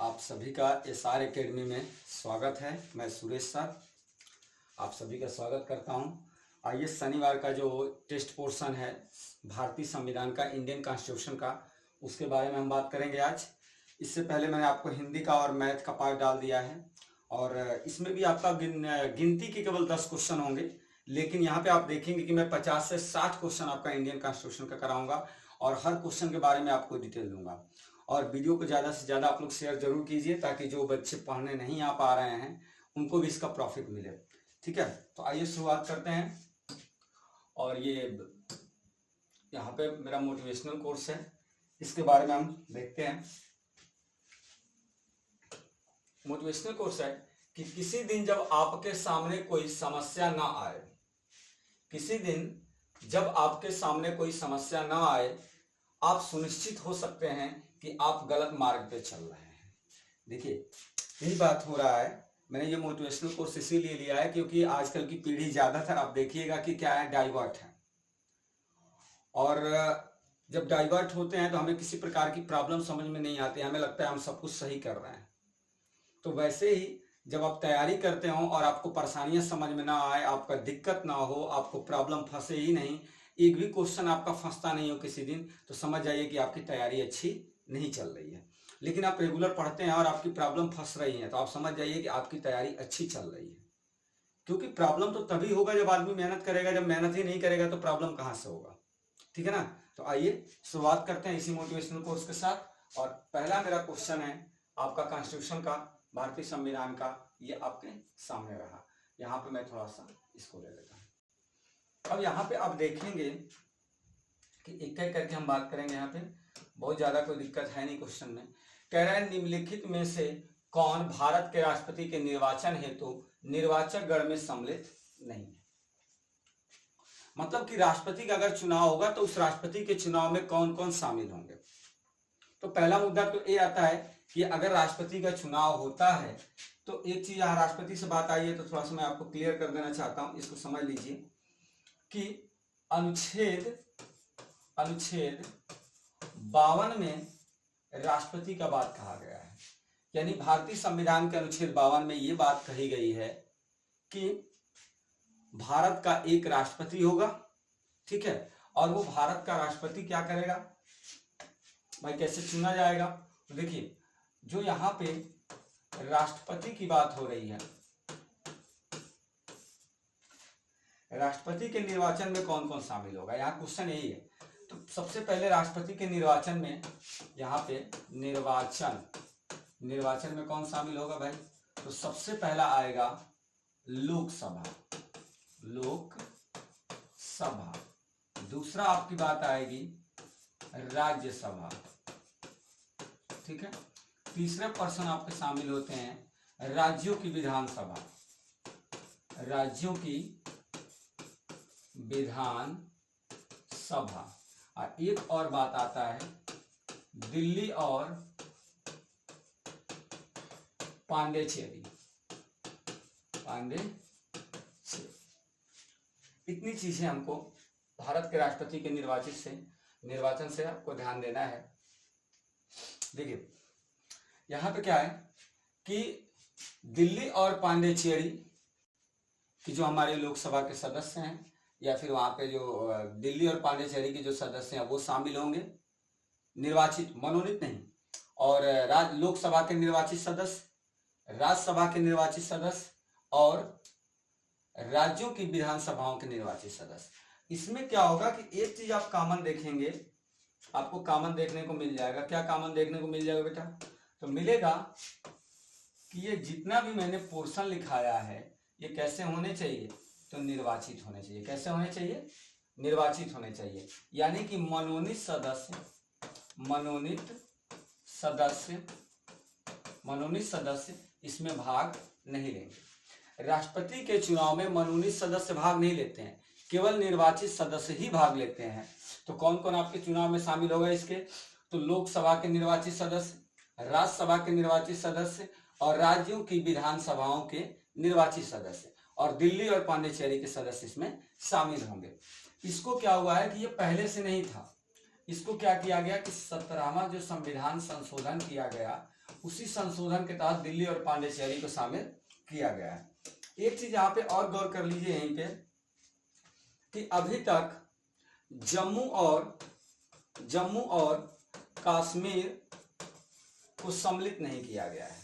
आप सभी का एसआर एकेडमी में स्वागत है। मैं सुरेश सर आप सभी का स्वागत करता हूं। आइए शनिवार का जो टेस्ट पोर्शन है भारतीय संविधान का, इंडियन कॉन्स्टिट्यूशन का, उसके बारे में हम बात करेंगे आज। इससे पहले मैंने आपको हिंदी का और मैथ का पार्ट डाल दिया है और इसमें भी आपका गिनती के केवल 10 क्वेश्चन होंगे, लेकिन यहाँ पे आप देखेंगे कि मैं 50 से 60 क्वेश्चन आपका इंडियन कॉन्स्टिट्यूशन का कराऊंगा और हर क्वेश्चन के बारे में आपको डिटेल दूंगा। और वीडियो को ज़्यादा से ज़्यादा आप लोग शेयर जरूर कीजिए ताकि जो बच्चे पढ़ने नहीं आ पा रहे हैं उनको भी इसका प्रॉफिट मिले। ठीक है, तो आइए शुरुआत करते हैं। और ये यहाँ पे मेरा मोटिवेशनल कोर्स है, इसके बारे में हम देखते हैं। मोटिवेशनल कोर्स है कि किसी दिन जब आपके सामने कोई समस्या ना आए, किसी दिन जब आपके सामने कोई समस्या ना आए, आप सुनिश्चित हो सकते हैं कि आप गलत मार्ग पे चल रहे हैं। देखिए यही बात हो रहा है। मैंने ये मोटिवेशनल कोर्स इसीलिए लिया है क्योंकि आजकल की पीढ़ी ज़्यादातर आप देखिएगा कि क्या है, डाइवर्ट है। और जब डाइवर्ट होते हैं तो हमें किसी प्रकार की प्रॉब्लम समझ में नहीं आती, हमें लगता है हम सब कुछ सही कर रहे हैं। तो वैसे ही जब आप तैयारी करते हो और आपको परेशानियां समझ में ना आए, आपका दिक्कत ना हो, आपको प्रॉब्लम फंसे ही नहीं, एक भी क्वेश्चन आपका फंसता नहीं हो किसी दिन, तो समझ जाइए कि आपकी तैयारी अच्छी नहीं चल रही है। लेकिन आप रेगुलर पढ़ते हैं और आपकी प्रॉब्लम फंस रही है तो आप समझ जाइए कि आपकी तैयारी अच्छी चल रही है। क्योंकि प्रॉब्लम तो तभी होगा जब आदमी मेहनत करेगा, जब मेहनत ही नहीं करेगा तो प्रॉब्लम कहाँ से होगा। ठीक है ना। तो आइए शुरुआत करते हैं इसी मोटिवेशनल कोर्स के साथ। और पहला मेरा क्वेश्चन है आपका कॉन्स्टिट्यूशन का, भारतीय संविधान का। ये आपके सामने रहा, यहाँ पे मैं थोड़ा सा इसको ले लेता हूँ। अब यहाँ पे आप देखेंगे कि एक एक करके हम बात करेंगे। यहाँ पे बहुत ज्यादा कोई दिक्कत है नहीं क्वेश्चन में। कह रहा है निम्नलिखित में से कौन भारत के राष्ट्रपति के निर्वाचन हेतु निर्वाचक गण में सम्मिलित नहीं है। मतलब कि राष्ट्रपति का अगर चुनाव होगा तो उस राष्ट्रपति के चुनाव में कौन कौन शामिल होंगे। तो पहला मुद्दा तो ये आता है कि अगर राष्ट्रपति का चुनाव होता है तो एक चीज, यहाँ राष्ट्रपति से बात आई है तो थोड़ा सा मैं आपको क्लियर कर देना चाहता हूं, इसको समझ लीजिए कि अनुच्छेद 52 में राष्ट्रपति का बात कहा गया है। यानी भारतीय संविधान के अनुच्छेद 52 में ये बात कही गई है कि भारत का एक राष्ट्रपति होगा। ठीक है, और वो भारत का राष्ट्रपति क्या करेगा भाई, कैसे चुना जाएगा। तो देखिए जो यहाँ पे राष्ट्रपति की बात हो रही है, राष्ट्रपति के निर्वाचन में कौन कौन शामिल होगा, यहाँ क्वेश्चन यही है। तो सबसे पहले राष्ट्रपति के निर्वाचन में यहाँ पे निर्वाचन में कौन शामिल होगा भाई, तो सबसे पहला आएगा लोकसभा। दूसरा आपकी बात आएगी राज्यसभा। ठीक है, तीसरे पर्सन आपके शामिल होते हैं राज्यों की विधानसभा। और एक और बात आता है दिल्ली और पांडिचेरी। इतनी चीजें हमको भारत के राष्ट्रपति के निर्वाचन से आपको ध्यान देना है। देखिए यहाँ पे क्या है कि दिल्ली और पांडिचेरी की जो हमारे लोकसभा के सदस्य हैं, या फिर वहां पे जो दिल्ली और पांडिचेरी के जो सदस्य हैं वो शामिल होंगे, निर्वाचित, मनोनीत नहीं। और लोकसभा के निर्वाचित सदस्य, राज्यसभा के निर्वाचित सदस्य और राज्यों की विधानसभाओं के निर्वाचित सदस्य। इसमें क्या होगा कि एक चीज आप कॉमन देखेंगे, आपको कॉमन देखने को मिल जाएगा। क्या कॉमन देखने को मिल जाएगा बेटा, तो मिलेगा कि ये जितना भी मैंने पोर्शन लिखाया है ये कैसे होने चाहिए, तो निर्वाचित होने चाहिए। कैसे होने चाहिए, निर्वाचित होने चाहिए। यानी कि मनोनीत सदस्य इसमें भाग नहीं लेंगे। राष्ट्रपति के चुनाव में मनोनीत सदस्य भाग नहीं लेते हैं, केवल निर्वाचित सदस्य ही भाग लेते हैं। तो कौन कौन आपके चुनाव में शामिल होगा इसके, तो लोकसभा के निर्वाचित सदस्य, राज्यसभा के निर्वाचित सदस्य और राज्यों की विधानसभाओं के निर्वाचित सदस्य, और दिल्ली और पांडिचेरी के सदस्य इसमें शामिल होंगे। इसको क्या हुआ है कि ये पहले से नहीं था, इसको क्या किया गया कि 17वां जो संविधान संशोधन किया गया उसी संशोधन के तहत दिल्ली और पांडिचेरी को शामिल किया गया है। एक चीज यहाँ पे और गौर कर लीजिए यहीं पे कि अभी तक जम्मू और कश्मीर को सम्मिलित नहीं किया गया है।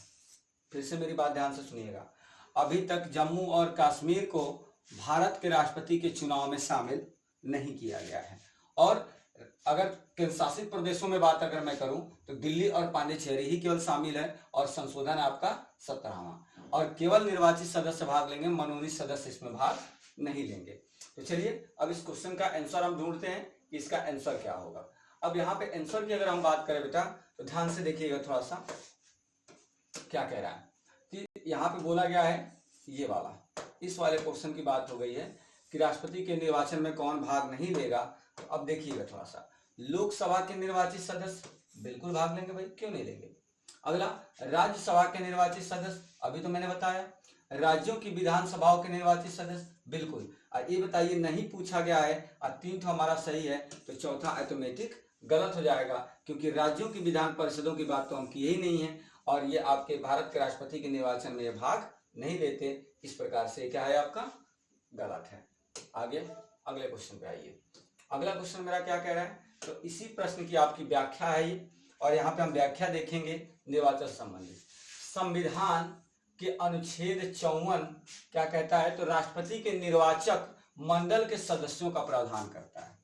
फिर से मेरी बात ध्यान से सुनिएगा, अभी तक जम्मू और कश्मीर को भारत के राष्ट्रपति के चुनाव में शामिल नहीं किया गया है। और अगर केंद्र शासित प्रदेशों में बात अगर मैं करूं तो दिल्ली और पांडिचेरी ही केवल शामिल है और संशोधन आपका 17वां, और केवल निर्वाचित सदस्य भाग लेंगे, मनोनीत सदस्य इसमें भाग नहीं लेंगे। तो चलिए अब इस क्वेश्चन का आंसर हम ढूंढते हैं कि इसका आंसर क्या होगा। अब यहाँ पे आंसर की अगर हम बात करें बेटा तो ध्यान से देखिएगा थोड़ा सा क्या कह रहा है कि यहाँ पे बोला गया है ये वाला, इस वाले क्वेश्चन की बात हो गई है कि राष्ट्रपति के निर्वाचन में कौन भाग नहीं लेगा। तो अब देखिएगा थोड़ा सा, लोकसभा के निर्वाचित सदस्य बिल्कुल भाग लेंगे भाई, क्यों नहीं लेंगे। अगला, राज्यसभा के निर्वाचित सदस्य, अभी तो मैंने बताया। राज्यों की विधानसभाओं के निर्वाचित सदस्य बिल्कुल। और ये बताइए नहीं पूछा गया है और 3 तो हमारा सही है, तो चौथा ऑटोमेटिक गलत हो जाएगा, क्योंकि राज्यों की विधान परिषदों की बात तो हम किए ही नहीं है और ये आपके भारत के राष्ट्रपति के निर्वाचन में ये भाग नहीं लेते। इस प्रकार से क्या है आपका गलत है। आगे अगले क्वेश्चन पे आइए। अगला क्वेश्चन मेरा क्या कह रहा है, तो इसी प्रश्न की आपकी व्याख्या है ये, और यहाँ पे हम व्याख्या देखेंगे निर्वाचन संबंधी। संविधान के अनुच्छेद 54 क्या कहता है, तो राष्ट्रपति के निर्वाचक मंडल के सदस्यों का प्रावधान करता है।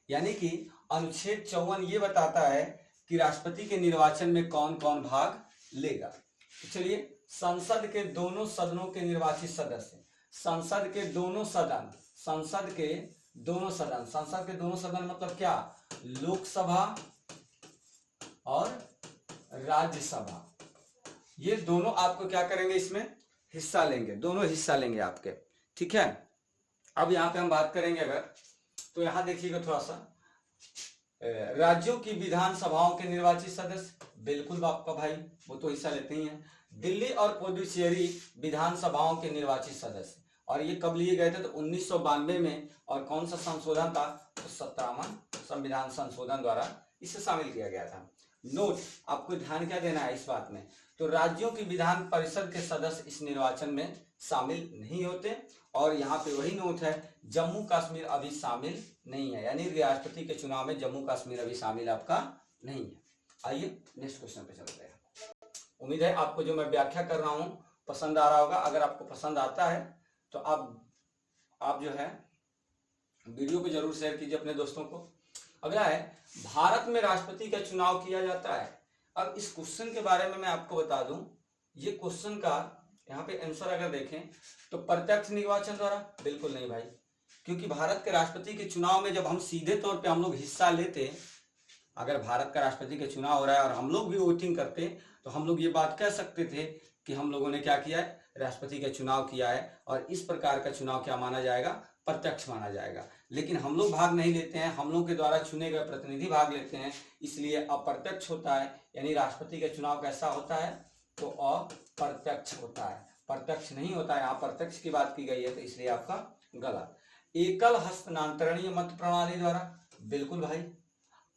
यानी कि अनुच्छेद 54 ये बताता है कि राष्ट्रपति के निर्वाचन में कौन कौन भाग लेगा। तो चलिए, संसद के दोनों सदनों के निर्वाचित सदस्य, संसद के दोनों सदन मतलब क्या, लोकसभा और राज्यसभा, ये दोनों आपको क्या करेंगे, इसमें हिस्सा लेंगे, दोनों हिस्सा लेंगे आपके, ठीक है। अब यहाँ पे हम बात करेंगे अगर, तो यहाँ देखिएगा थोड़ा सा, राज्यों की विधानसभाओं के निर्वाचित सदस्य बिल्कुल आपका भाई वो तो हिस्सा लेते ही हैं। दिल्ली और पुडुचेरी विधानसभाओं के निर्वाचित सदस्य, और ये कब लिए गए थे, तो 1992 में, और कौन सा संशोधन था, तो 17वां संविधान संशोधन द्वारा इसे शामिल किया गया था। नोट, आपको ध्यान क्या देना है इस बात में, तो राज्यों की विधान परिषद के सदस्य इस निर्वाचन में शामिल नहीं होते, और यहाँ पे वही नोट है, जम्मू कश्मीर अभी शामिल नहीं है, यानी राष्ट्रपति के चुनाव में जम्मू कश्मीर अभी शामिल आपका नहीं है। आइए नेक्स्ट क्वेश्चन पे चलते हैं। उम्मीद है आपको जो मैं व्याख्या कर रहा हूं पसंद आ रहा होगा। अगर आपको पसंद आता है तो आप जो है वीडियो को जरूर शेयर कीजिए अपने दोस्तों को। अगला है, भारत में राष्ट्रपति का चुनाव किया जाता है। अब इस क्वेश्चन के बारे में मैं आपको बता दूं, ये क्वेश्चन का यहाँ पे आंसर अगर देखें तो प्रत्यक्ष निर्वाचन द्वारा बिल्कुल नहीं भाई, क्योंकि भारत के राष्ट्रपति के चुनाव में जब हम सीधे तौर पे हम लोग हिस्सा लेते, अगर भारत का राष्ट्रपति का चुनाव हो रहा है और हम लोग भी वोटिंग करते, तो हम लोग ये बात कह सकते थे कि हम लोगों ने क्या किया है, राष्ट्रपति का चुनाव किया है, और इस प्रकार का चुनाव क्या माना जाएगा, प्रत्यक्ष माना जाएगा। लेकिन हम लोग भाग नहीं लेते हैं, हम लोग के द्वारा चुने गए प्रतिनिधि भाग लेते हैं, इसलिए अप्रत्यक्ष होता है। यानी राष्ट्रपति का चुनाव कैसा होता है, तो अप्रत्यक्ष होता है, प्रत्यक्ष नहीं होता है। यहाँ प्रत्यक्ष की बात की गई है, तो इसलिए आपका गलत। एकल हस्तांतरणीय मत प्रणाली द्वारा बिल्कुल भाई।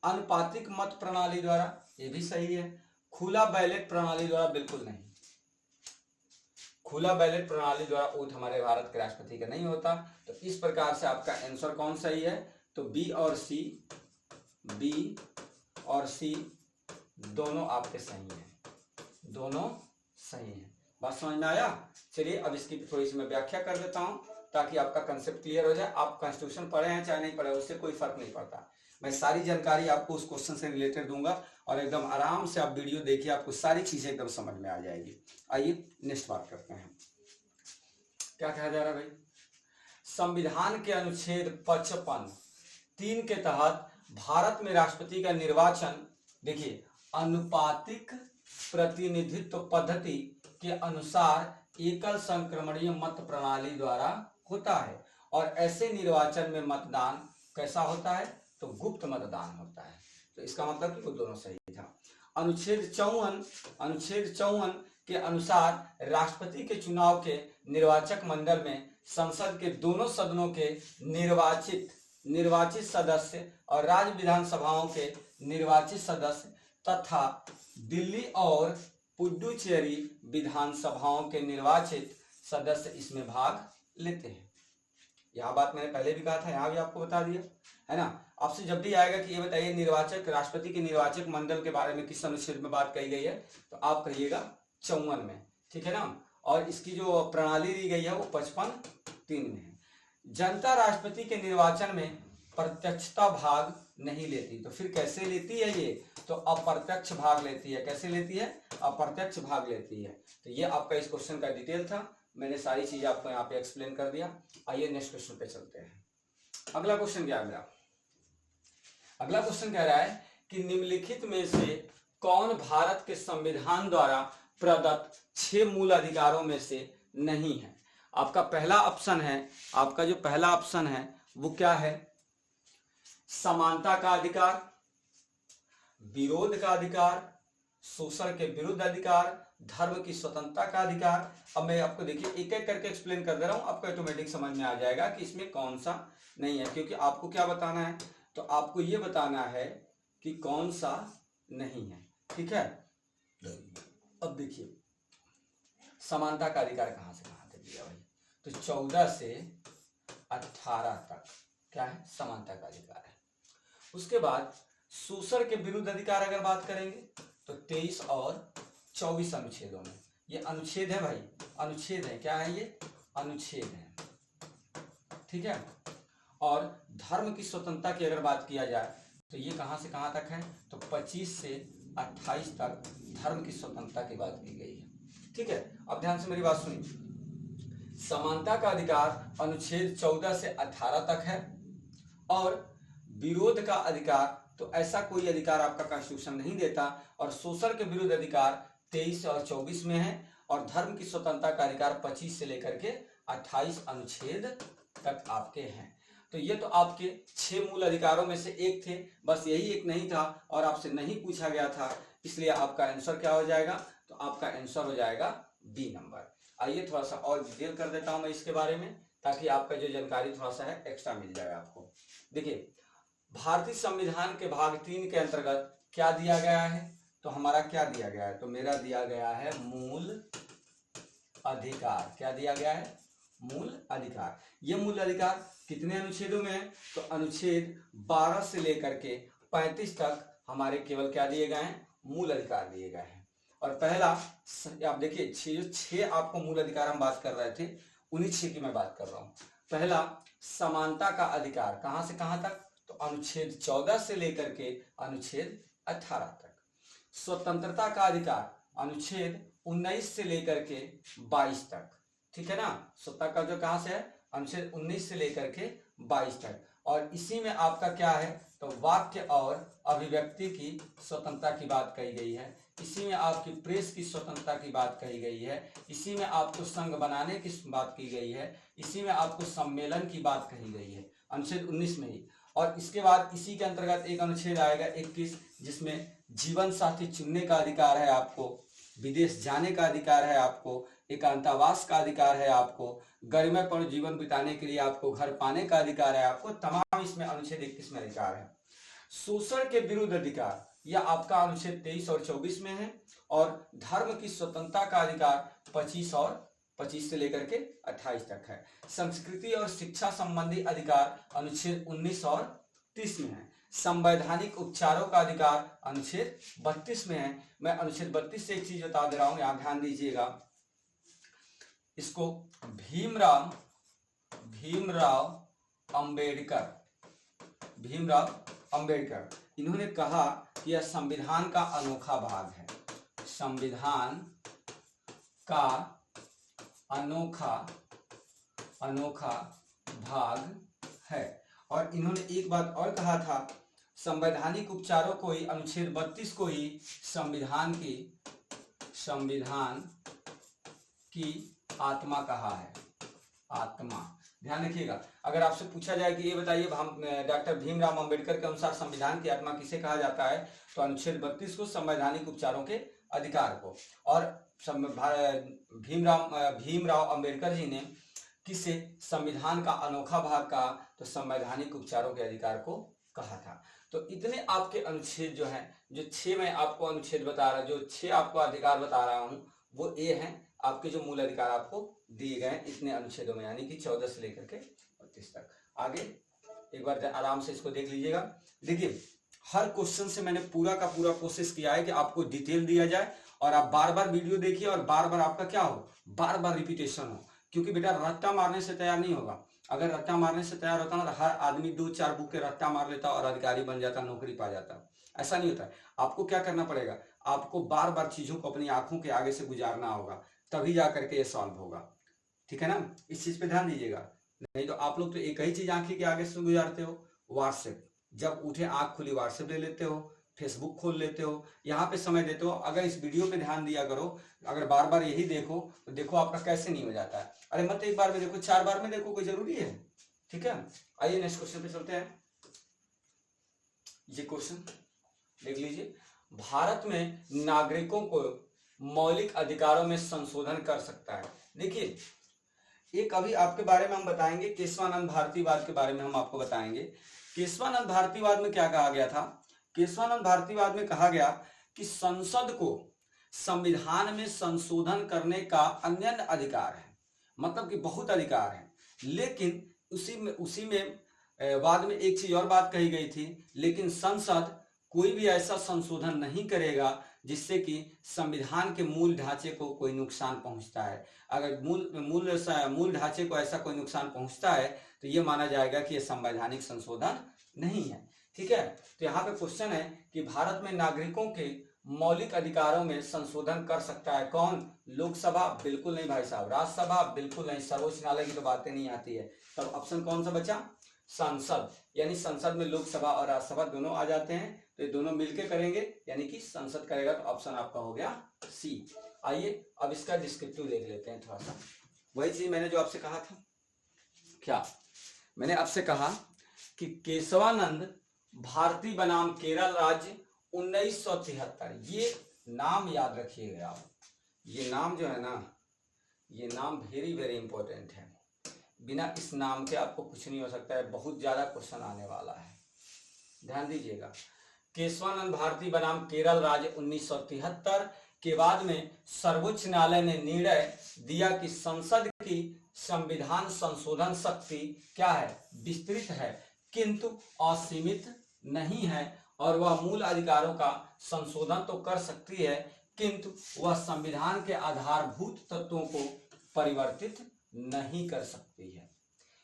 अनुपातिक मत प्रणाली द्वारा, ये भी सही है। खुला बैलेट प्रणाली द्वारा बिल्कुल नहीं, खुला बैलेट प्रणाली द्वारा वोट हमारे भारत के राष्ट्रपति का नहीं होता। तो इस प्रकार से आपका आंसर कौन सही है, तो बी और सी दोनों आपके सही हैं, दोनों सही हैं। बात समझ में आया। चलिए अब इसकी थोड़ी सी मैं व्याख्या कर देता हूं ताकि आपका कंसेप्ट क्लियर हो जाए। आप कॉन्स्टिट्यूशन पढ़े हैं चाहे नहीं पढ़े, उससे कोई फर्क नहीं पड़ता। मैं सारी जानकारी आपको उस क्वेश्चन से रिलेटेड दूंगा और एकदम आराम से आप वीडियो देखिए, आपको सारी चीजें एकदम समझ में आ जाएगी। आइए नेक्स्ट बात करते हैं। क्या कहा जा रहा है भाई, संविधान के अनुच्छेद 55(3) के तहत भारत में राष्ट्रपति का निर्वाचन, देखिए, अनुपातिक प्रतिनिधित्व पद्धति के अनुसार एकल संक्रमणीय मत प्रणाली द्वारा होता है, और ऐसे निर्वाचन में मतदान कैसा होता है, तो गुप्त मतदान होता है। तो इसका मतलब कि वो दोनों सही था। अनुच्छेद 54 के अनुसार राष्ट्रपति के चुनाव के निर्वाचक मंडल में संसद के दोनों सदनों के निर्वाचित सदस्य और राज्य विधानसभाओं के निर्वाचित सदस्य तथा दिल्ली और पुडुचेरी विधानसभाओं के निर्वाचित सदस्य इसमें भाग लेते हैं। यह बात मैंने पहले भी कहा था, यहाँ भी आपको बता दिया है ना। आपसे जब भी आएगा कि ये बताइए निर्वाचक राष्ट्रपति के निर्वाचक मंडल के बारे में किस अनुच्छेद में बात कही गई है, तो आप कहिएगा 54 में, ठीक है ना। और इसकी जो प्रणाली दी गई है वो 55(3) में है। जनता राष्ट्रपति के निर्वाचन में प्रत्यक्षता भाग नहीं लेती, तो फिर कैसे लेती है ये, तो अप्रत्यक्ष भाग लेती है। कैसे लेती है, अप्रत्यक्ष भाग लेती है। तो ये आपका इस क्वेश्चन का डिटेल था, मैंने सारी चीजें आपको यहाँ पे एक्सप्लेन कर दिया। आइए नेक्स्ट क्वेश्चन पे चलते हैं। अगला क्वेश्चन क्या है मेरा, अगला क्वेश्चन कह रहा है कि निम्नलिखित में से कौन भारत के संविधान द्वारा प्रदत्त 6 मूल अधिकारों में से नहीं है। आपका पहला ऑप्शन है, आपका जो पहला ऑप्शन है वो क्या है, समानता का अधिकार, विरोध का अधिकार, शोषण के विरुद्ध अधिकार, धर्म की स्वतंत्रता का अधिकार। अब मैं आपको देखिए एक एक करके एक्सप्लेन कर दे रहा हूं, आपको ऑटोमेटिक समझ में आ जाएगा कि इसमें कौन सा नहीं है, क्योंकि आपको क्या बताना है, तो आपको ये बताना है कि कौन सा नहीं है, ठीक है। अब देखिए समानता का अधिकार कहां से कहां तक दिया भाई, तो 14 से 18 तक क्या है, समानता का अधिकार है। उसके बाद शोषण के विरुद्ध अधिकार अगर बात करेंगे तो 23 और 24 अनुच्छेदों में, ये अनुच्छेद है भाई, अनुच्छेद है, क्या है ये, अनुच्छेद है, ठीक है। और धर्म की स्वतंत्रता की अगर बात किया जाए तो ये कहां से कहां तक है, तो 25 से 28 तक धर्म की स्वतंत्रता की बात की गई है, ठीक है। अब ध्यान से मेरी बात सुनिए, समानता का अधिकार अनुच्छेद 14 से 18 तक है, और विरोध का अधिकार तो ऐसा कोई अधिकार आपका कॉन्स्टिट्यूशन नहीं देता, और शोषण के विरुद्ध अधिकार 23 और 24 में है, और धर्म की स्वतंत्रता का अधिकार 25 से लेकर के 28 अनुच्छेद तक आपके हैं। तो ये तो आपके 6 मूल अधिकारों में से एक थे, बस यही एक नहीं था और आपसे नहीं पूछा गया था, इसलिए आपका आंसर क्या हो जाएगा, तो आपका आंसर हो जाएगा बी नंबर। आइए थोड़ा सा और डिटेल कर देता हूं मैं इसके बारे में, ताकि आपका जो जानकारी थोड़ा सा है एक्स्ट्रा मिल जाएगा आपको। देखिए भारतीय संविधान के भाग 3 के अंतर्गत क्या दिया गया है, तो हमारा क्या दिया गया है, तो मेरा दिया गया है मूल अधिकार। क्या दिया गया है, मूल अधिकार। ये मूल अधिकार कितने अनुच्छेदों में है, तो अनुच्छेद 12 से लेकर के 35 तक हमारे केवल क्या दिए गए हैं, मूल अधिकार दिए गए हैं। और पहला आप देखिए 6 आपको मूल अधिकार हम बात कर रहे थे, उन्हीं 6 की मैं बात कर रहा हूं। पहला समानता का अधिकार, कहां से कहां तक, तो अनुच्छेद 14 से लेकर के अनुच्छेद 18 तक। स्वतंत्रता का अधिकार अनुच्छेद 19 से लेकर के 22 तक, ठीक है ना। स्वतंत्रता का जो कहां से है, अनुच्छेद 19 से लेकर के 22 तक। और इसी में आपका क्या है, तो वाक्य और अभिव्यक्ति की स्वतंत्रता की बात कही गई है, इसी में आपकी प्रेस की स्वतंत्रता की बात कही गई है, इसी में आपको संघ बनाने की बात की गई है, इसी में आपको सम्मेलन की बात कही गई है, अनुच्छेद 19 में ही। और इसके बाद इसी के अंतर्गत एक अनुच्छेद आएगा 21, जिसमें जीवन साथी चुनने का अधिकार है आपको, विदेश जाने का अधिकार है आपको, एकांतवास का अधिकार है आपको, गरिमापूर्ण जीवन बिताने के लिए आपको घर पाने का अधिकार है आपको, तमाम इसमें अनुच्छेद 21 में अधिकार है। शोषण के विरुद्ध अधिकार यह आपका अनुच्छेद 23 और 24 में है, और धर्म की स्वतंत्रता का अधिकार 25 से लेकर के 28 तक है। संस्कृति और शिक्षा संबंधी अधिकार अनुच्छेद 19 और 30 में है। संवैधानिक उपचारों का अधिकार अनुच्छेद 32 में है। मैं अनुच्छेद 32 से एक चीज बता दे रहा हूं, यहां ध्यान दीजिएगा, इसको भीमराव अंबेडकर इन्होंने कहा कि यह संविधान का अनोखा भाग है, संविधान का अनोखा भाग है। और इन्होंने एक बात और कहा था, संवैधानिक उपचारों को ही, अनुच्छेद 32 को ही संविधान की आत्मा कहा है, आत्मा। ध्यान रखिएगा, अगर आपसे पूछा जाए कि ये बताइए डॉक्टर भीमराव अंबेडकर के अनुसार संविधान की आत्मा किसे कहा जाता है, तो अनुच्छेद 32 को, संवैधानिक उपचारों के अधिकार को। और भीमराव अंबेडकर जी ने किसे संविधान का अनोखा भाग कहा, तो संवैधानिक उपचारों के अधिकार को कहा था। तो इतने आपके अनुच्छेद जो है, जो 6 मैं आपको अनुच्छेद बता रहा, जो 6 आपको अधिकार बता रहा हूं, वो ये है आपके जो मूल अधिकार आपको दिए गए इतने अनुच्छेदों में, यानी कि 14 से लेकर के 32 तक। आगे एक बार आराम से इसको देख लीजिएगा। देखिए हर क्वेश्चन से मैंने पूरा का पूरा कोशिश किया है कि आपको डिटेल दिया जाए और आप बार बार वीडियो देखिए और बार बार आपका क्या हो, बार बार रिपीटेशन हो, क्योंकि बेटा रट्टा मारने से तैयार नहीं होगा। अगर रट्टा मारने से तैयार होता ना तो हर आदमी 2-4 बुक के रट्टा मार लेता और अधिकारी बन जाता, नौकरी पा जाता। ऐसा नहीं होता है। आपको क्या करना पड़ेगा, आपको बार बार चीजों को अपनी आंखों के आगे से गुजारना होगा, तभी जा करके ये सॉल्व होगा। ठीक है ना, इस चीज पे ध्यान दीजिएगा। नहीं तो आप लोग तो एक ही चीज आंखें के आगे से गुजारते हो, व्हाट्सएप। जब उठे आंख खुली व्हाट्सएप ले लेते हो, फेसबुक खोल लेते हो, यहाँ पे समय देते हो। अगर इस वीडियो पे ध्यान दिया करो, अगर बार बार यही देखो तो देखो आपका कैसे नहीं हो जाता है। अरे मत एक बार में देखो, 4 बार में देखो, कोई जरूरी है। ठीक है, आइए नेक्स्ट क्वेश्चन पे चलते हैं। ये क्वेश्चन देख लीजिए, भारत में नागरिकों को मौलिक अधिकारों में संशोधन कर सकता है। देखिए एक अभी आपके बारे में हम बताएंगे, केशवानंद भारतीवाद के बारे में हम आपको बताएंगे। केशवानंद भारतीवाद में क्या कहा गया था, केशवानंद भारतीवाद में कहा गया कि संसद को संविधान में संशोधन करने का अन्य अधिकार है, मतलब कि बहुत अधिकार है। लेकिन उसी में बाद में एक चीज और बात कही गई थी, लेकिन संसद कोई भी ऐसा संशोधन नहीं करेगा जिससे कि संविधान के मूल ढांचे को कोई नुकसान पहुंचता है। अगर मूल ढांचे को ऐसा कोई नुकसान पहुंचता है तो यह माना जाएगा कि यह संवैधानिक संशोधन नहीं है। ठीक है, तो यहाँ पे क्वेश्चन है कि भारत में नागरिकों के मौलिक अधिकारों में संशोधन कर सकता है कौन, लोकसभा? बिल्कुल नहीं भाई साहब। राज्यसभा? बिल्कुल नहीं। सर्वोच्च न्यायालय की तो बातें नहीं आती है। तब ऑप्शन कौन सा बचा, संसद। यानी संसद में लोकसभा और राज्यसभा दोनों आ जाते हैं, तो ये दोनों मिलकर करेंगे, यानी कि संसद करेगा। तो ऑप्शन आपका हो गया सी। आइए अब इसका डिस्क्रिप्टिव देख लेते हैं थोड़ा सा। वही चीज मैंने जो आपसे कहा था, क्या मैंने आपसे कहा कि केशवानंद भारती बनाम केरल राज्य 1973, ये नाम याद रखिएगा आप। ये नाम जो है ना, ये नाम वेरी वेरी इंपॉर्टेंट है। बिना इस नाम के आपको कुछ नहीं हो सकता है। बहुत ज्यादा क्वेश्चन आने वाला है, ध्यान दीजिएगा। केशवानंद भारती बनाम केरल राज्य 1973 के बाद में सर्वोच्च न्यायालय ने निर्णय दिया कि संसद की संविधान संशोधन शक्ति क्या है, विस्तृत है किंतु असीमित नहीं है, और वह मूल अधिकारों का संशोधन तो कर सकती है किंतु वह संविधान के आधारभूत तत्वों को परिवर्तित नहीं कर सकती है।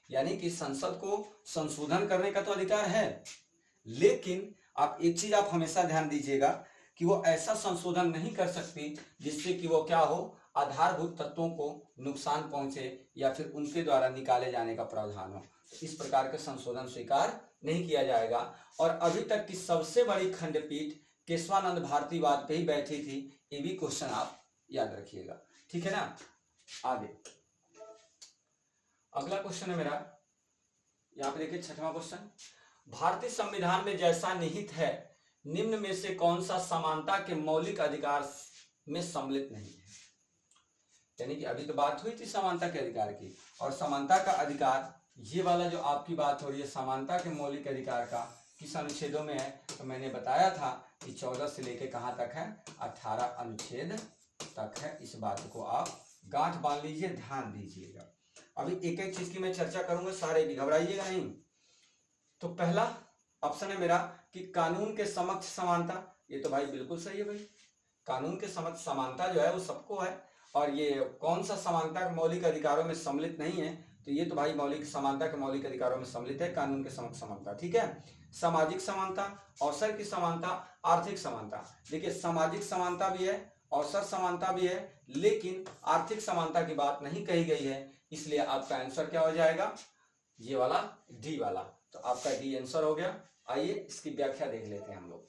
यानी कि संसद को संशोधन करने का तो अधिकार है, लेकिन आप एक चीज आप हमेशा ध्यान दीजिएगा कि वो ऐसा संशोधन नहीं कर सकती जिससे कि वो क्या हो, आधारभूत तत्वों को नुकसान पहुंचे या फिर उनके द्वारा निकाले जाने का प्रावधान हो। तो इस प्रकार के संशोधन स्वीकार नहीं किया जाएगा। और अभी तक की सबसे बड़ी खंडपीठ केशवानंद भारतीवाद पे ही बैठी थी। ये भी क्वेश्चन आप याद रखिएगा, ठीक है ना। आगे अगला क्वेश्चन है मेरा, यहाँ पे देखिए 6वां क्वेश्चन। भारतीय संविधान में जैसा निहित है, निम्न में से कौन सा समानता के मौलिक अधिकार में सम्मिलित नहीं है। यानी कि अभी तो बात हुई थी समानता के अधिकार की, और समानता का अधिकार ये वाला जो आपकी बात हो रही है समानता के मौलिक अधिकार का किस अनुच्छेदों में है, तो मैंने बताया था कि 14 से लेके कहां तक है, 18 अनुच्छेद तक है। इस बात को आप गांठ बांध लीजिए, ध्यान दीजिएगा। अभी एक एक चीज की मैं चर्चा करूंगा, सारे भी घबराइएगा नहीं। तो पहला ऑप्शन है मेरा कि कानून के समक्ष समानता। ये तो भाई बिल्कुल सही है भाई, कानून के समक्ष समानता जो है वो सबको है। और ये कौन सा समानता मौलिक अधिकारों में सम्मिलित नहीं है, तो ये तो भाई मौलिक समानता के मौलिक अधिकारों में सम्मिलित है, कानून के समक्ष समानता। ठीक है, सामाजिक समानता, अवसर की समानता, आर्थिक समानता। देखिए सामाजिक समानता भी है, अवसर समानता भी है, लेकिन आर्थिक समानता की बात नहीं कही गई है, इसलिए आपका आंसर क्या हो जाएगा, ये वाला डी वाला। तो आपका डी आंसर हो गया। आइए इसकी व्याख्या देख लेते हैं हम लोग।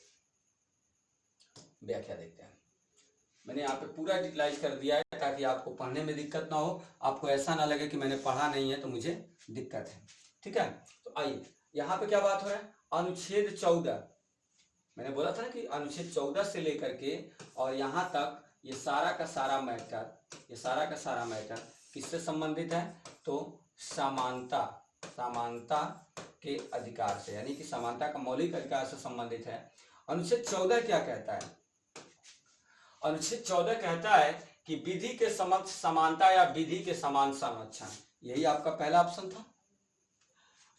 व्याख्या देखते हैं। मैंने यहाँ पे पूरा डिटेलाइज कर दिया है ताकि आपको पढ़ने में दिक्कत ना हो, आपको ऐसा ना लगे कि मैंने पढ़ा नहीं है तो मुझे दिक्कत है। ठीक है, तो आइए यहाँ पे क्या बात हो रहा है, अनुच्छेद 14। मैंने बोला था ना कि अनुच्छेद 14 से लेकर के और यहाँ तक ये सारा का सारा मैटर, ये सारा का सारा मैटर किससे संबंधित है, तो समानता, समानता के अधिकार से, यानी कि समानता का मौलिक अधिकार से संबंधित है। अनुच्छेद 14 क्या कहता है? अनुच्छेद 14 कहता है कि विधि के समक्ष समानता या विधि के समान संरक्षण, यही आपका पहला ऑप्शन था।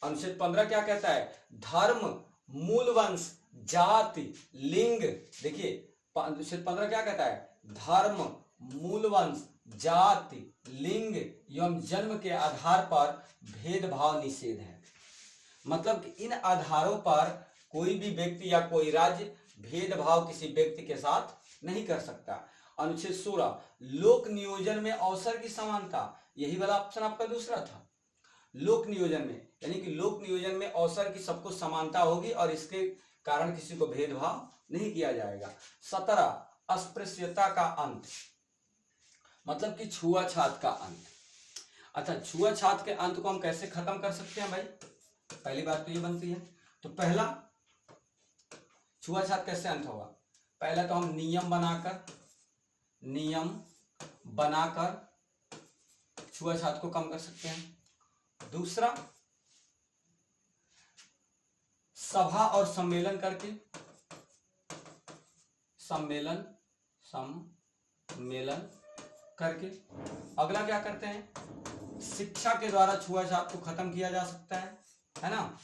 अनुच्छेद 15 क्या कहता है? धर्म, मूल वंश, जाति, लिंग। देखिए अनुच्छेद 15 क्या कहता है? धर्म, मूल वंश, जाति, लिंग एवं जन्म के आधार पर भेदभाव निषेध है। मतलब कि इन आधारों पर कोई भी व्यक्ति या कोई राज्य भेदभाव किसी व्यक्ति के साथ नहीं कर सकता। अनुच्छेद 16 लोक नियोजन में अवसर की समानता, यही वाला ऑप्शन आपका दूसरा था। लोक नियोजन में, यानी कि लोक नियोजन में अवसर की सबको समानता होगी और इसके कारण किसी को भेदभाव नहीं किया जाएगा। 17 अस्पृश्यता का अंत, मतलब कि छुआछूत का अंत। अच्छा, छुआछूत के अंत को हम कैसे खत्म कर सकते हैं भाई? पहली बात तो ये बनती है, तो पहला छुआछूत कैसे अंत होगा? पहला तो हम नियम बनाकर छुआछूत को कम कर सकते हैं। दूसरा, सभा और सम्मेलन करके, सम्मेलन करके। अगला क्या करते हैं? शिक्षा के द्वारा छुआछूत को खत्म किया जा सकता है ना।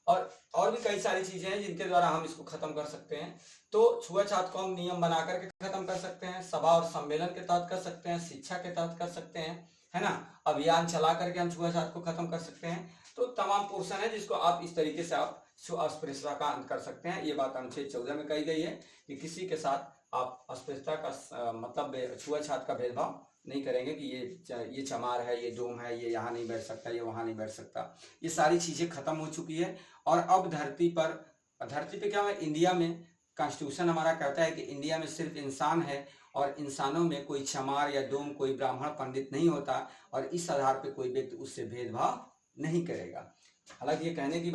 और भी कई सारी चीजें हैं जिनके द्वारा हम इसको खत्म कर सकते हैं। तो छुआछूत को हम नियम बना करके खत्म कर सकते हैं, सभा और सम्मेलन के तहत कर सकते हैं, शिक्षा के तहत कर सकते हैं, है ना। अभियान चला करके हम छुआछूत को खत्म कर सकते हैं। तो तमाम पोर्शन है जिसको आप इस तरीके से आप अस्पृश्यता का अंत कर सकते हैं। ये बात अनुच्छेद 14 में कही गई है कि किसी के साथ आप अस्पृश्यता का मतलब छुआछूत का भेदभाव नहीं करेंगे कि ये चमार है, ये डोम है, ये यहाँ नहीं बैठ सकता, ये वहां नहीं बैठ सकता। ये सारी चीजें खत्म हो चुकी है। और अब धरती पे क्या है? इंडिया में कॉन्स्टिट्यूशन हमारा कहता है कि इंडिया में सिर्फ इंसान है और इंसानों में कोई चमार या डोम, कोई ब्राह्मण पंडित नहीं होता और इस आधार पे कोई व्यक्ति उससे भेदभाव नहीं करेगा। हालांकि ये कहने की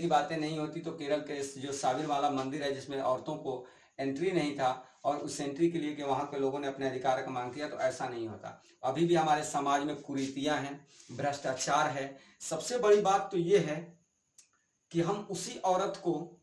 बातें नहीं होती तो केरल के जो साबरीमाला मंदिर है जिसमें औरतों को एंट्री नहीं था और उस एंट्री के लिए कि वहां के लोगों ने अपने अधिकार का मांग किया, तो ऐसा नहीं होता। अभी भी हमारे समाज में कुरीतियां हैं, भ्रष्टाचार है। सबसे बड़ी बात तो ये है कि हम उसी औरत को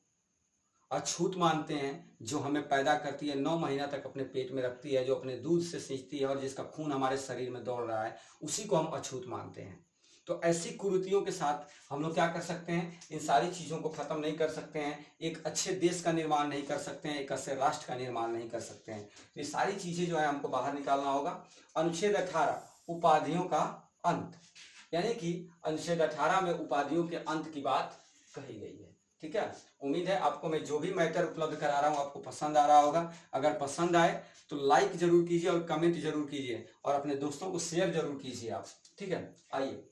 अछूत मानते हैं जो हमें पैदा करती है, 9 महीना तक अपने पेट में रखती है, जो अपने दूध से सींचती है और जिसका खून हमारे शरीर में दौड़ रहा है, उसी को हम अछूत मानते हैं। तो ऐसी कुरीतियों के साथ हम लोग क्या कर सकते हैं? इन सारी चीजों को खत्म नहीं कर सकते हैं, एक अच्छे देश का निर्माण नहीं कर सकते हैं, एक अच्छे राष्ट्र का निर्माण नहीं कर सकते हैं। ये सारी चीजें जो है हमको बाहर निकालना होगा। अनुच्छेद 18 उपाधियों का अंत, यानी कि अनुच्छेद 18 में उपाधियों के अंत की बात कही गई है। ठीक है, उम्मीद है आपको मैं जो भी मैटर उपलब्ध करा रहा हूँ आपको पसंद आ रहा होगा। अगर पसंद आए तो लाइक जरूर कीजिए और कमेंट जरूर कीजिए और अपने दोस्तों को शेयर जरूर कीजिए आप। ठीक है, आइए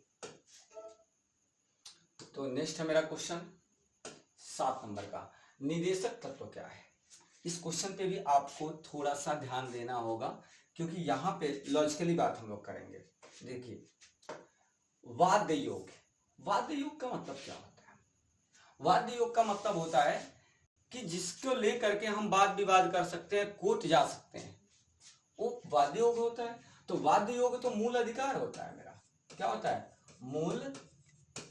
तो नेक्स्ट है मेरा क्वेश्चन 7 नंबर का, निदेशक तत्व क्या है? इस क्वेश्चन पे भी आपको थोड़ा सा ध्यान देना होगा क्योंकि यहाँ पे लॉजिकली बात हम लोग करेंगे। देखिए, वाद्य योग का मतलब क्या होता है? वाद्य योग का मतलब होता है कि जिसको लेकर के हम वाद विवाद कर सकते हैं, कोर्ट जा सकते हैं, वो वाद्य योग होता है। तो वाद्य योग तो मूल अधिकार होता है मेरा। क्या होता है? मूल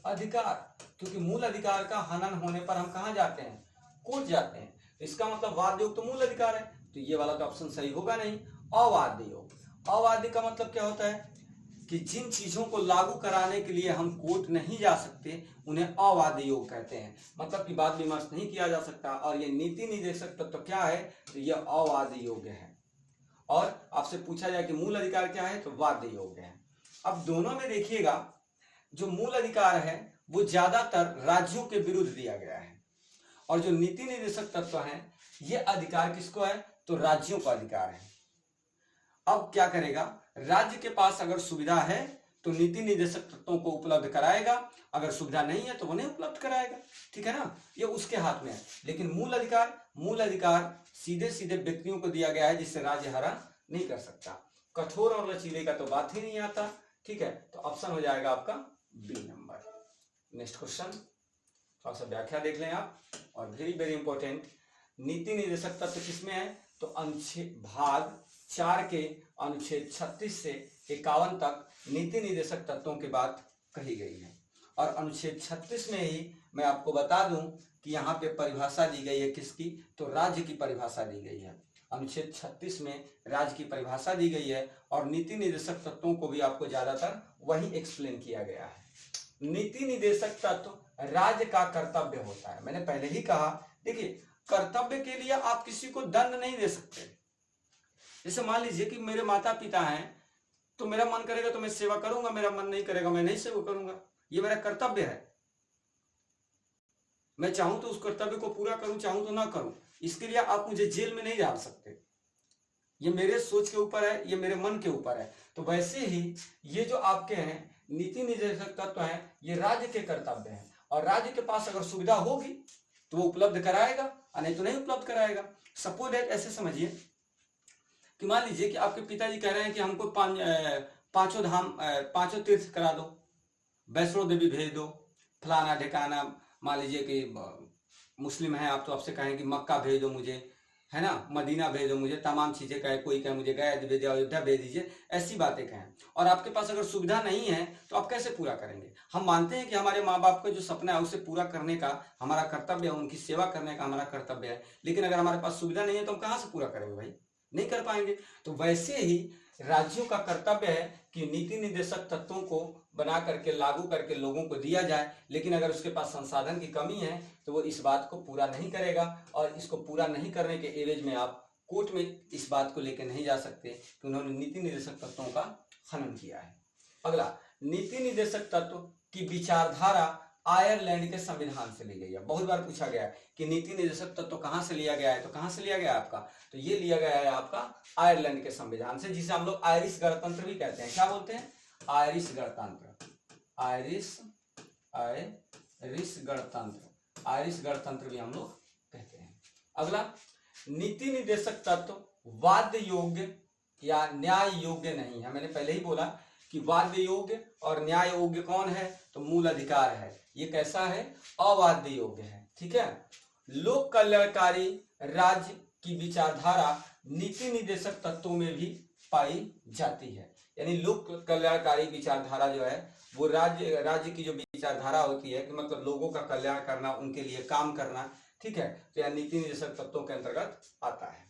अधिकार। क्योंकि मूल अधिकार का हनन होने पर हम कहां जाते हैं? कोर्ट जाते हैं। इसका मतलब वाद्य योग तो मूल अधिकार है, तो ये वाला तो ऑप्शन सही होगा नहीं। अवाद्य योग, अवाद्य का मतलब क्या होता है? कि जिन चीजों को लागू कराने के लिए हम कोर्ट नहीं जा सकते उन्हें अवाद्य योग कहते हैं। मतलब कि वाद विमर्श नहीं किया जा सकता। और ये नीति निदेशक तत्व तो क्या है? तो ये अवाद्य योग है। और आपसे पूछा जाए कि मूल अधिकार क्या है, तो वाद्य योग है। अब दोनों में देखिएगा, जो मूल अधिकार है वो ज्यादातर राज्यों के विरुद्ध दिया गया है और जो नीति निर्देशक तत्व है ये अधिकार किसको है? तो राज्यों का अधिकार है। अब क्या करेगा? राज्य के पास अगर सुविधा है तो नीति निर्देशक तत्वों को उपलब्ध कराएगा, अगर सुविधा नहीं है तो उन्हें उपलब्ध कराएगा। ठीक है ना, ये उसके हाथ में है। लेकिन मूल अधिकार सीधे सीधे व्यक्तियों को दिया गया है जिससे राज्य हरण नहीं कर सकता। कठोर और लचीले का तो बात ही नहीं आता। ठीक है, तो ऑप्शन हो जाएगा आपका बी नंबर। नेक्स्ट क्वेश्चन, थोड़ा सा व्याख्या देख लें आप। और वेरी वेरी इंपॉर्टेंट, नीति निर्देशक तत्व किसमें है? तो अनुच्छेद भाग 4 के अनुच्छेद 36 से 51 तक नीति निर्देशक तत्वों की बात कही गई है। और अनुच्छेद 36 में ही मैं आपको बता दूं कि यहाँ पे परिभाषा दी गई है किसकी, तो राज्य की परिभाषा दी गई है। अनुच्छेद 36 में राज्य की परिभाषा दी गई है और नीति निर्देशक तत्वों को भी आपको ज्यादातर वही एक्सप्लेन किया गया है। नीति निर्देशक तत्व राज्य का कर्तव्य होता है। मैंने पहले ही कहा, देखिए कर्तव्य के लिए आप किसी को दंड नहीं दे सकते। जैसे मान लीजिए कि मेरे माता पिता हैं, तो मेरा मन करेगा तो मैं सेवा करूंगा, मेरा मन नहीं करेगा मैं नहीं सेवा करूंगा, ये मेरा कर्तव्य है। मैं चाहूं तो उस कर्तव्य को पूरा करूं, चाहूं तो ना करूं। इसके लिए आप मुझे जेल में नहीं डाल सकते। ये मेरे सोच के ऊपर है, ये मेरे मन के ऊपर है। तो वैसे ही ये जो आपके हैं नीति निर्देशक तत्व है, ये राज्य के कर्तव्य है और राज्य के पास अगर सुविधा होगी तो वो उपलब्ध कराएगा और नहीं तो नहीं उपलब्ध कराएगा। सपोज दैट ऐसे समझिए कि मान लीजिए कि आपके पिताजी कह रहे हैं कि हमको पांचों धाम, पांचों तीर्थ करा दो, वैष्णो देवी भेज दो, फलाना ठिकाना, मान लीजिए कि मुस्लिम है आप तो आपसे कहें कि मक्का भेज दो मुझे, है ना, मदीना भेज दो मुझे, तमाम चीजें कहे, कोई कहे मुझे गया भेज दिया, अयोध्या भेज दीजिए, ऐसी बातें कहें और आपके पास अगर सुविधा नहीं है तो आप कैसे पूरा करेंगे। हम मानते हैं कि हमारे माँ बाप का जो सपना है उसे पूरा करने का हमारा कर्तव्य है, उनकी सेवा करने का हमारा कर्तव्य है, लेकिन अगर हमारे पास सुविधा नहीं है तो हम कहाँ से पूरा करेंगे भाई, नहीं कर पाएंगे। तो वैसे ही राज्यों का कर्तव्य है कि नीति निर्देशक तत्वों को बना करके लागू करके लोगों को दिया जाए, लेकिन अगर उसके पास संसाधन की कमी है तो वो इस बात को पूरा नहीं करेगा और इसको पूरा नहीं करने के एवज में आप कोर्ट में इस बात को लेकर नहीं जा सकते कि उन्होंने नीति निर्देशक तत्वों का हनन किया है। अगला, नीति निर्देशक तत्व की विचारधारा आयरलैंड के संविधान से ली गई है। बहुत बार पूछा गया है कि नीति निर्देशक तत्व कहां से लिया गया है, तो कहां से लिया गया है आपका, तो ये लिया गया है आपका आयरलैंड के संविधान से, जिसे हम लोग आयरिश गणतंत्र भी कहते हैं। क्या बोलते हैं, आयरिश गणतंत्र, आयरिश गणतंत्र, आयरिश गणतंत्र भी हम लोग कहते हैं। अगला, नीति निर्देशक तत्व वाद्य योग्य या न्याय योग्य नहीं है। मैंने पहले ही बोला कि वाद्य योग्य और न्याय योग्य कौन है, तो मूल अधिकार है। ये कैसा है, अवाद्य योग्य है, ठीक है। लोक कल्याणकारी राज्य की विचारधारा नीति निर्देशक तत्वों में भी पाई जाती है। यानी लोक कल्याणकारी विचारधारा जो है वो राज्य की जो विचारधारा होती है कि मतलब लोगों का कल्याण करना, उनके लिए काम करना, ठीक है, तो यह नीति निर्देशक तत्वों के अंतर्गत आता है।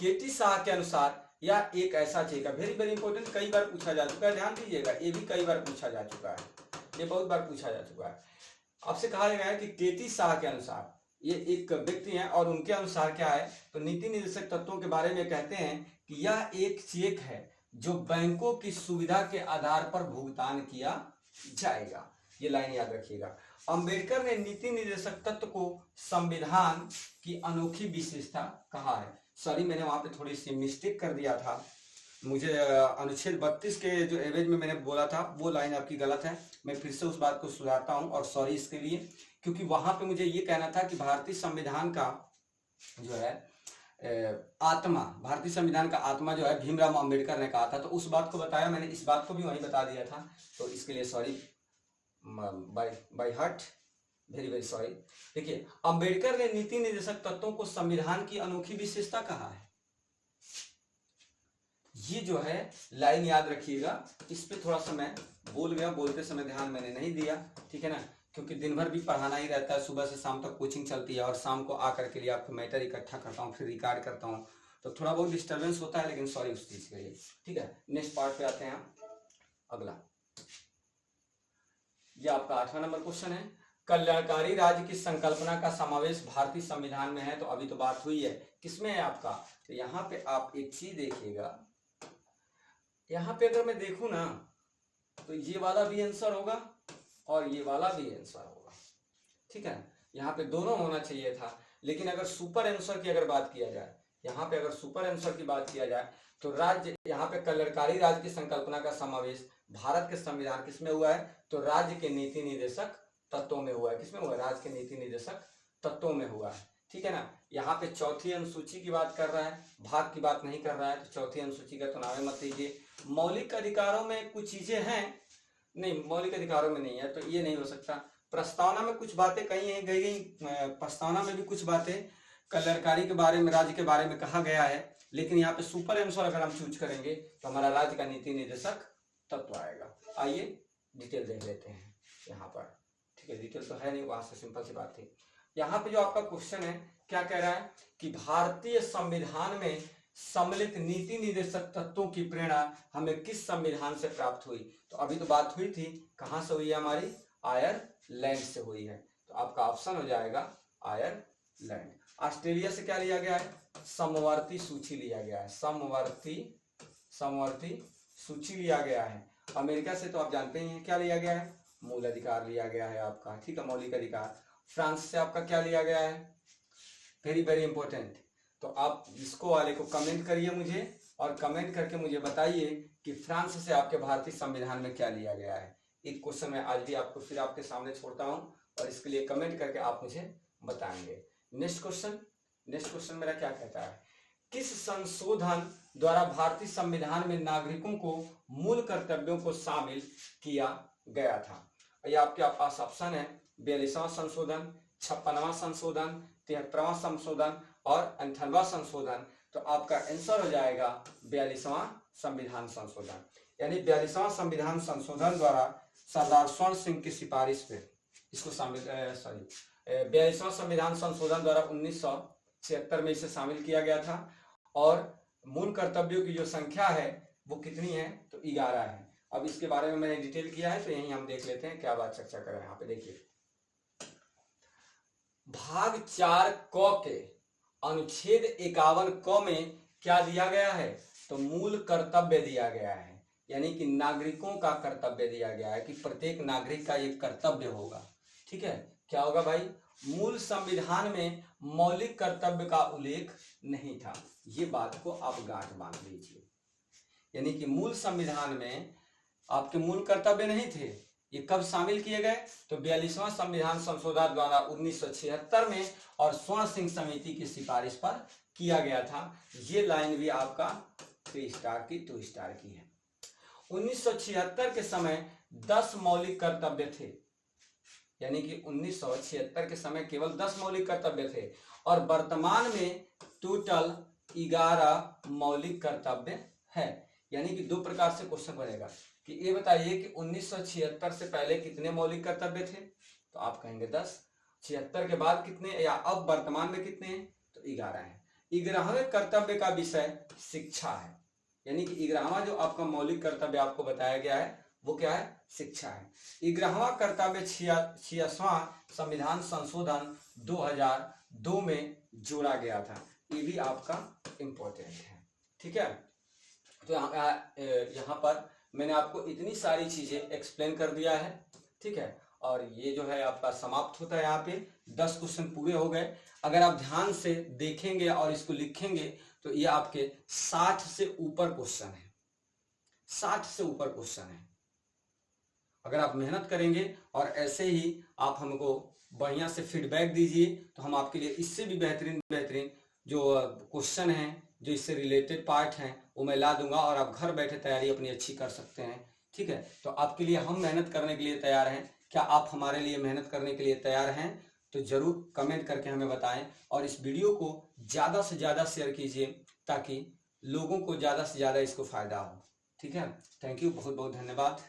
केटी शाह के अनुसार यह एक ऐसा चीज है, वेरी वेरी इंपॉर्टेंट, कई बार पूछा जा चुका है, ध्यान दीजिएगा, ये भी कई बार पूछा जा चुका है, ये बहुत बार पूछा जा चुका है। आपसे कहा गया है कि केटी शाह के अनुसार, ये एक व्यक्ति हैं और उनके अनुसार क्या है, तो नीति निर्देशक तत्वों के बारे में कहते हैं कि यह एक चेक है जो बैंकों की सुविधा के आधार पर भुगतान किया जाएगा। ये लाइन याद रखिएगा। अंबेडकर ने नीति निर्देशक तत्व को संविधान की अनोखी विशेषता कहा है। सॉरी, मैंने वहां पे थोड़ी सी मिस्टेक कर दिया था, मुझे अनुच्छेद 32 के जो एवज में मैंने बोला था वो लाइन आपकी गलत है। मैं फिर से उस बात को सुधारता हूं और सॉरी इसके लिए, क्योंकि वहां पे मुझे ये कहना था कि भारतीय संविधान का जो है आत्मा, भारतीय संविधान का आत्मा जो है भीमराव अंबेडकर ने कहा था, तो उस बात को बताया मैंने, इस बात को भी वहीं बता दिया था, तो इसके लिए sorry by heart, very very sorry. देखिए, अंबेडकर ने नीति निर्देशक तत्वों को संविधान की अनोखी विशेषता कहा है। ये जो है लाइन याद रखिएगा, इस पे थोड़ा सा मैं बोल गया, बोलते समय ध्यान मैंने नहीं दिया, ठीक है ना, क्योंकि दिन भर भी पढ़ाना ही रहता है, सुबह से शाम तक कोचिंग चलती है और शाम को आकर के लिए आपको मैटर इकट्ठा करता हूँ, फिर रिकॉर्ड करता हूँ, तो थोड़ा बहुत डिस्टर्बेंस होता है, लेकिन सॉरी उस चीज के लिए, ठीक है। नेक्स्ट पार्ट पे आते हैं। अगला, ये आपका 8वां नंबर क्वेश्चन है, कल्याणकारी राज्य की संकल्पना का समावेश भारतीय संविधान में है। तो अभी तो बात हुई है, किसमें है आपका, तो यहाँ पे आप एक चीज देखिएगा, यहाँ पे अगर मैं देखूं ना तो ये वाला भी आंसर होगा और ये वाला भी आंसर होगा, ठीक है। यहाँ पे दोनों होना चाहिए था, लेकिन अगर सुपर आंसर की अगर बात किया जाए, यहाँ पे अगर सुपर आंसर की बात किया जाए तो राज्य, यहाँ पे कल्याणकारी राज्य की संकल्पना का समावेश भारत के संविधान किसमें हुआ है, तो राज्य के नीति निर्देशक तत्वों में हुआ है। किसमें हुआ है, राज्य के नीति निर्देशक तत्वों में हुआ है, ठीक है ना। यहाँ पे चौथी अनुसूची की बात कर रहा है, भाग की बात नहीं कर रहा है, तो चौथी अनुसूची का तो नाम मत लीजिए। मौलिक अधिकारों में कुछ चीजें हैं, नहीं मौलिक अधिकारों में नहीं है, तो ये नहीं हो सकता। प्रस्तावना में कुछ बातें कही गई, प्रस्तावना में भी कुछ बातें कल्याणकारी के बारे में, राज्य के बारे में कहा गया है, लेकिन यहाँ पे सुपर आंसर अगर हम चूज करेंगे तो हमारा राज्य का नीति निर्देशक तत्व आएगा। आइए डिटेल देख लेते हैं यहाँ पर। ठीक है, डिटेल तो है नहीं, वहां से सिंपल सी बात थी। यहाँ पे जो आपका क्वेश्चन है क्या कह रहा है कि भारतीय संविधान में सम्मिलित नीति निर्देशक तत्वों की प्रेरणा हमें किस संविधान से प्राप्त हुई। तो अभी तो बात हुई थी, कहां से हुई है, हमारी आयरलैंड से हुई है। तो आपका ऑप्शन हो जाएगा आयरलैंड। ऑस्ट्रेलिया से क्या लिया गया है, समवर्ती सूची लिया गया है, समवर्ती सूची लिया गया है। अमेरिका से तो आप जानते ही हैं क्या लिया गया है, मूल अधिकार लिया गया है आपका, ठीक है, मौलिक अधिकार। फ्रांस से आपका क्या लिया गया है, वेरी वेरी इंपॉर्टेंट। तो आप इसको वाले को कमेंट करिए मुझे, और कमेंट करके मुझे बताइए कि फ्रांस से आपके भारतीय संविधान में क्या लिया गया है। एक क्वेश्चन मैं आज भी आपको फिर आपके सामने छोड़ता हूं, और इसके लिए कमेंट करके आप मुझे बताएंगे। नेक्स्ट क्वेश्चन मेरा क्या कहता है, किस संशोधन द्वारा भारतीय संविधान में नागरिकों को मूल कर्तव्यों को शामिल किया गया था। ये आपके पास ऑप्शन है, 42वां संशोधन, 56वां संशोधन, 73वां संशोधन और 58वां संशोधन। तो आपका आंसर हो जाएगा 42वां संविधान संशोधन। यानी 42वां संविधान संशोधन द्वारा सरदार स्वर्ण सिंह की सिफारिश पे इसको शामिल 42वां संविधान संशोधन द्वारा 1976 में इसे शामिल किया गया था। और मूल कर्तव्यों की जो संख्या है वो कितनी है, तो 11 है। अब इसके बारे में मैंने डिटेल किया है, तो यही हम देख लेते हैं क्या बात चर्चा करें। यहाँ पे देखिए, भाग 4 क के अनुच्छेद 51 क में क्या दिया गया है, तो मूल कर्तव्य दिया गया है। यानी कि नागरिकों का कर्तव्य दिया गया है कि प्रत्येक नागरिक का एक कर्तव्य होगा। ठीक है, क्या होगा भाई, मूल संविधान में मौलिक कर्तव्य का उल्लेख नहीं था। ये बात को आप गांठ बांध लीजिए। यानी कि मूल संविधान में आपके मूल कर्तव्य नहीं थे। ये कब शामिल किए गए, तो 42वां संविधान संशोधन द्वारा 1976 में और स्वर्ण सिंह समिति की सिफारिश पर किया गया था। ये लाइन भी आपका 3 स्टार की 2 स्टार की है। 1976 के समय 10 मौलिक कर्तव्य थे। यानी कि 1976 के समय केवल 10 मौलिक कर्तव्य थे, और वर्तमान में टोटल 11 मौलिक कर्तव्य है। यानी कि 2 प्रकार से क्वेश्चन बनेगा कि ये बताइए कि 1976 से पहले कितने मौलिक कर्तव्य थे, तो आप कहेंगे 10। 76 के बाद कितने, या अब वर्तमान में कितने हैं, तो 11 हैं। 11वें कर्तव्य का विषय शिक्षा है। यानी कि 11वां जो आपका मौलिक कर्तव्य आपको बताया गया है वो क्या है, शिक्षा है। 11वां कर्तव्य 86वां संविधान संशोधन 2002 में जोड़ा गया था। ये भी आपका इंपॉर्टेंट है। ठीक है, तो यहाँ पर मैंने आपको इतनी सारी चीजें एक्सप्लेन कर दिया है। ठीक है, और ये जो है आपका समाप्त होता है। यहाँ पे 10 क्वेश्चन पूरे हो गए। अगर आप ध्यान से देखेंगे और इसको लिखेंगे तो ये आपके 60 से ऊपर क्वेश्चन है, 60 से ऊपर क्वेश्चन है। अगर आप मेहनत करेंगे और ऐसे ही आप हमको बढ़िया से फीडबैक दीजिए तो हम आपके लिए इससे भी बेहतरीन जो क्वेश्चन हैं, जो इससे रिलेटेड पार्ट हैं, वो मैं ला दूंगा और आप घर बैठे तैयारी अपनी अच्छी कर सकते हैं। ठीक है, तो आपके लिए हम मेहनत करने के लिए तैयार हैं। क्या आप हमारे लिए मेहनत करने के लिए तैयार हैं, तो जरूर कमेंट करके हमें बताएं, और इस वीडियो को ज़्यादा से ज़्यादा शेयर कीजिए ताकि लोगों को ज़्यादा से ज़्यादा इसको फायदा हो। ठीक है, थैंक यू, बहुत बहुत धन्यवाद।